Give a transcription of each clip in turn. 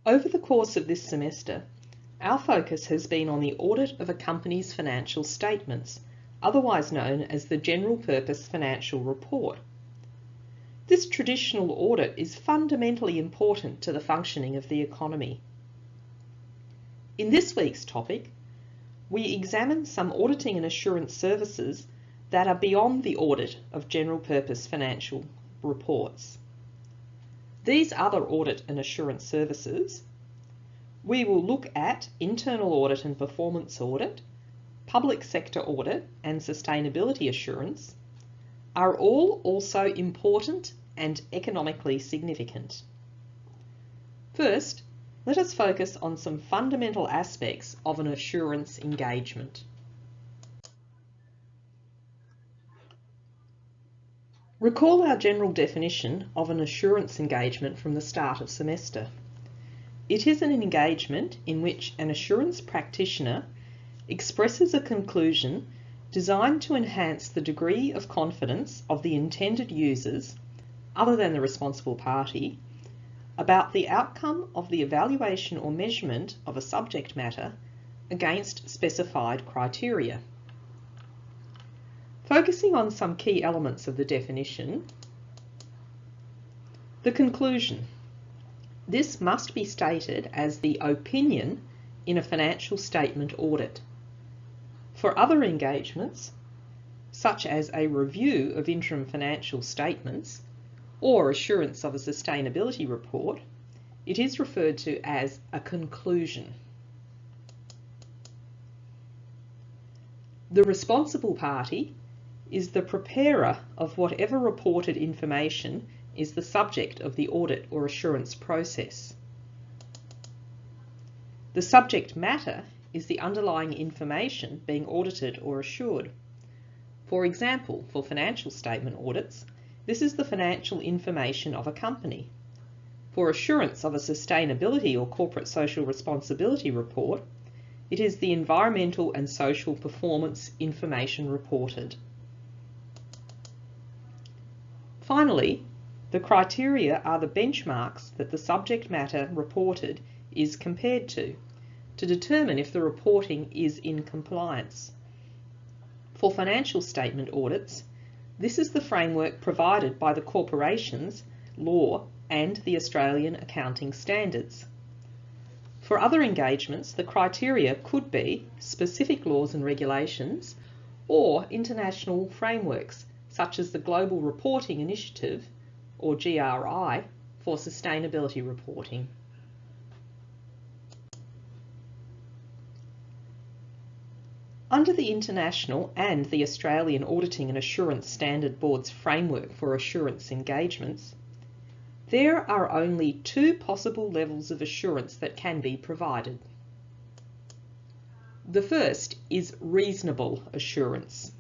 Over the course of this semester, our focus has been on the audit of a company's financial statements, otherwise known as the General Purpose Financial Report. This traditional audit is fundamentally important to the functioning of the economy. In this week's topic, we examine some auditing and assurance services that are beyond the audit of general purpose financial reports. These other audit and assurance services, we will look at internal audit and performance audit, public sector audit and sustainability assurance, are all also important and economically significant. First, let us focus on some fundamental aspects of an assurance engagement. Recall our general definition of an assurance engagement from the start of semester. It is an engagement in which an assurance practitioner expresses a conclusion designed to enhance the degree of confidence of the intended users, other than the responsible party, about the outcome of the evaluation or measurement of a subject matter against specified criteria. Focusing on some key elements of the definition, the conclusion. This must be stated as the opinion in a financial statement audit. For other engagements, such as a review of interim financial statements or assurance of a sustainability report, it is referred to as a conclusion. The responsible party is the preparer of whatever reported information is the subject of the audit or assurance process. The subject matter is the underlying information being audited or assured. For example, for financial statement audits, this is the financial information of a company. For assurance of a sustainability or corporate social responsibility report, it is the environmental and social performance information reported. Finally, the criteria are the benchmarks that the subject matter reported is compared to determine if the reporting is in compliance. For financial statement audits, this is the framework provided by the Corporations Law and the Australian Accounting Standards. For other engagements, the criteria could be specific laws and regulations or international frameworks, such as the Global Reporting Initiative, or GRI, for sustainability reporting. Under the International and the Australian Auditing and Assurance Standard Board's framework for assurance engagements, there are only two possible levels of assurance that can be provided. The first is reasonable assurance.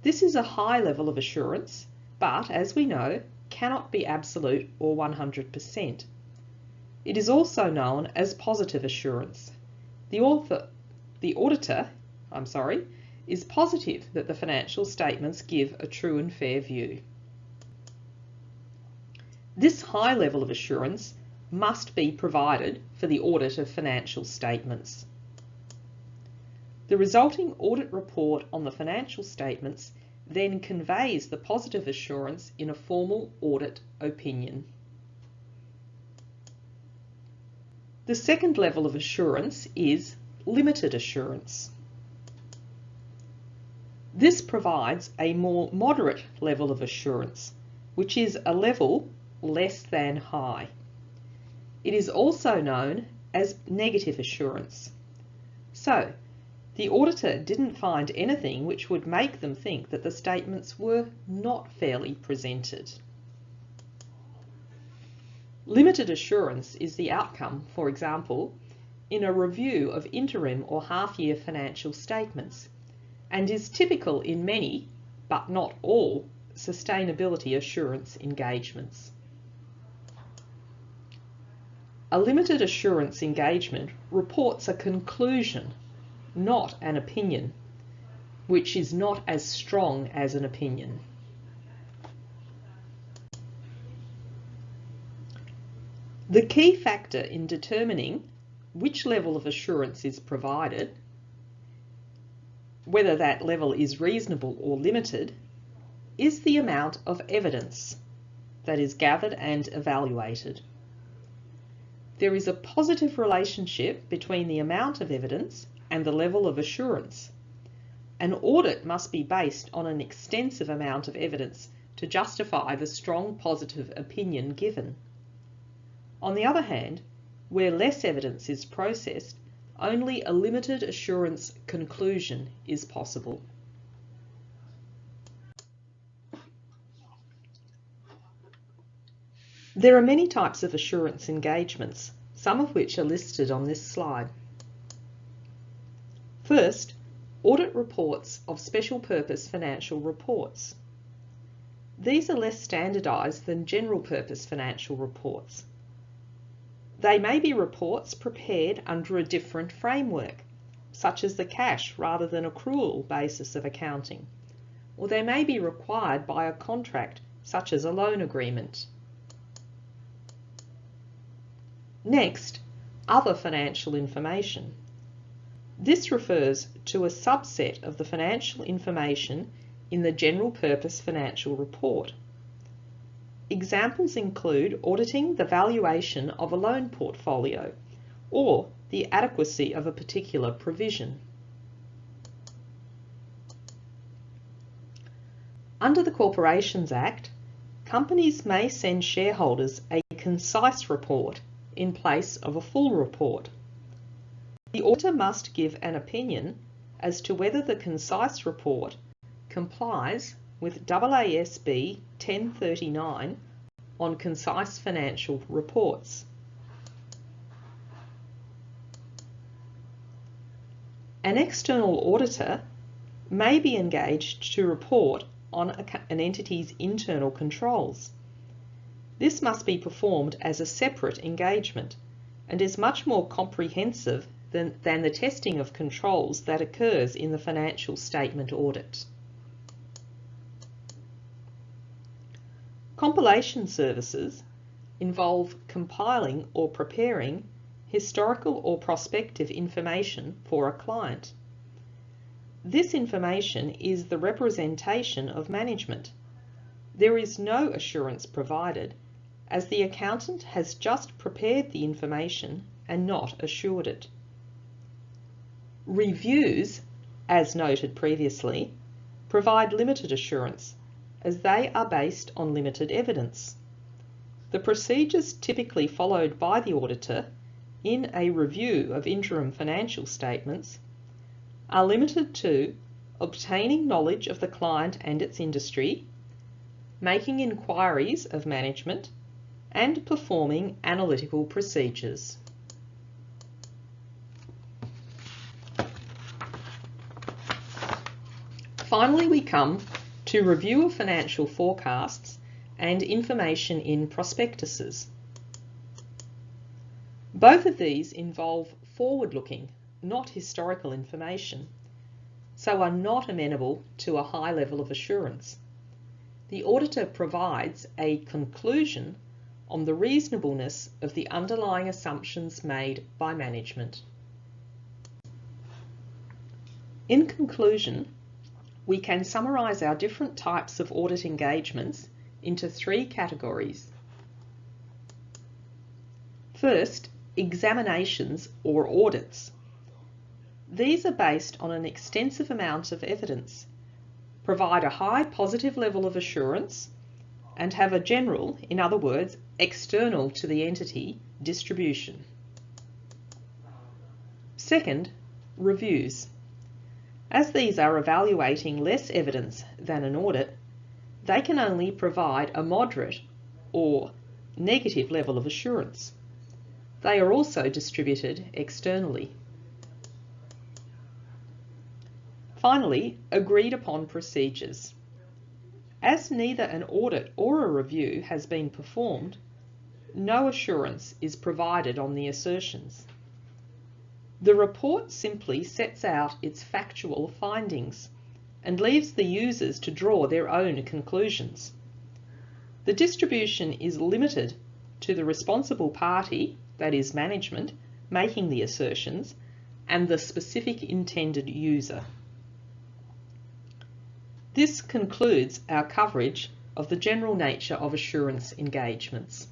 This is a high level of assurance, but as we know, cannot be absolute or 100%. It is also known as positive assurance. The auditor is positive that the financial statements give a true and fair view. This high level of assurance must be provided for the audit of financial statements. The resulting audit report on the financial statements then conveys the positive assurance in a formal audit opinion. The second level of assurance is limited assurance. This provides a more moderate level of assurance, which is a level less than high. It is also known as negative assurance. So, the auditor didn't find anything which would make them think that the statements were not fairly presented. Limited assurance is the outcome, for example, in a review of interim or half-year financial statements, and is typical in many, but not all, sustainability assurance engagements. A limited assurance engagement reports a conclusion, not an opinion, which is not as strong as an opinion. The key factor in determining which level of assurance is provided, whether that level is reasonable or limited, is the amount of evidence that is gathered and evaluated. There is a positive relationship between the amount of evidence and the level of assurance. An audit must be based on an extensive amount of evidence to justify the strong positive opinion given. On the other hand, where less evidence is processed, only a limited assurance conclusion is possible. There are many types of assurance engagements, some of which are listed on this slide. First, audit reports of special purpose financial reports. These are less standardised than general purpose financial reports. They may be reports prepared under a different framework, such as the cash rather than accrual basis of accounting, or they may be required by a contract, such as a loan agreement. Next, other financial information. This refers to a subset of the financial information in the general purpose financial report. Examples include auditing the valuation of a loan portfolio or the adequacy of a particular provision. Under the Corporations Act, companies may send shareholders a concise report in place of a full report. The auditor must give an opinion as to whether the concise report complies with AASB 1039 on concise financial reports. An external auditor may be engaged to report on an entity's internal controls. This must be performed as a separate engagement and is much more comprehensive than the testing of controls that occurs in the financial statement audit. Compilation services involve compiling or preparing historical or prospective information for a client. This information is the representation of management. There is no assurance provided, as the accountant has just prepared the information and not assured it. Reviews, as noted previously, provide limited assurance, as they are based on limited evidence. The procedures typically followed by the auditor in a review of interim financial statements are limited to obtaining knowledge of the client and its industry, making inquiries of management, and performing analytical procedures. Finally, we come to review of financial forecasts and information in prospectuses. Both of these involve forward-looking, not historical information, so are not amenable to a high level of assurance. The auditor provides a conclusion on the reasonableness of the underlying assumptions made by management. In conclusion, we can summarise our different types of audit engagements into three categories. First, examinations or audits. These are based on an extensive amount of evidence, provide a high positive level of assurance, and have a general, in other words, external to the entity, distribution. Second, reviews. As these are evaluating less evidence than an audit, they can only provide a moderate or negative level of assurance. They are also distributed externally. Finally, agreed upon procedures. As neither an audit or a review has been performed, no assurance is provided on the assertions. The report simply sets out its factual findings and leaves the users to draw their own conclusions. The distribution is limited to the responsible party, that is management, making the assertions, and the specific intended user. This concludes our coverage of the general nature of assurance engagements.